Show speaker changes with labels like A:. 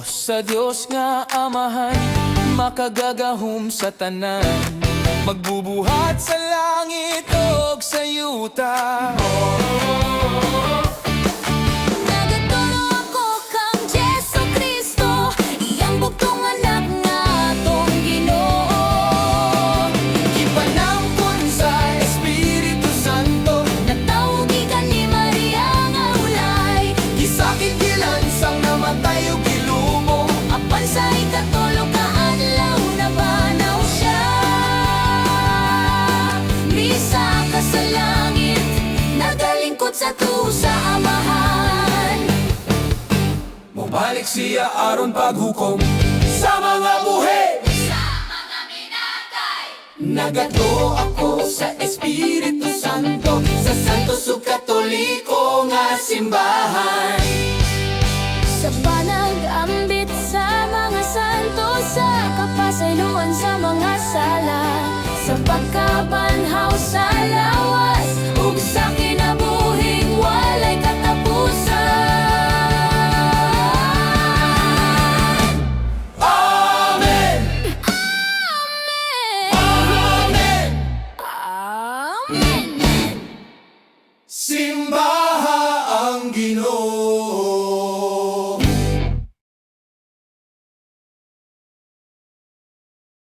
A: sa Dios nga Amahan, makagagahom sa tanan, magbubuhat sa langit ug sa yuta.
B: Nagaturo ako kang Jesu Kristo, iyang bugtong anak nga atong Ginoo.
A: Gipanangkon sa Espiritu Santo,
B: Natawag ka ni Maria nga ulay,
A: gisakit gilansang namatay ug gilumo.
B: apan sa ikatulo ka adlaw nabanaw siya. Misa ka sa langit, nagalingkod sa tuo sa Amahan.
A: Mubalik siya aron paghukom sa mga buhi. Nagato ako sa Espiritu Santo, sa Santos ug Katoliko nga simbahan.
B: Sa panag-ambit sa mga santo, sa kapasayloan sa mga sala, sa pagkabanhaw sa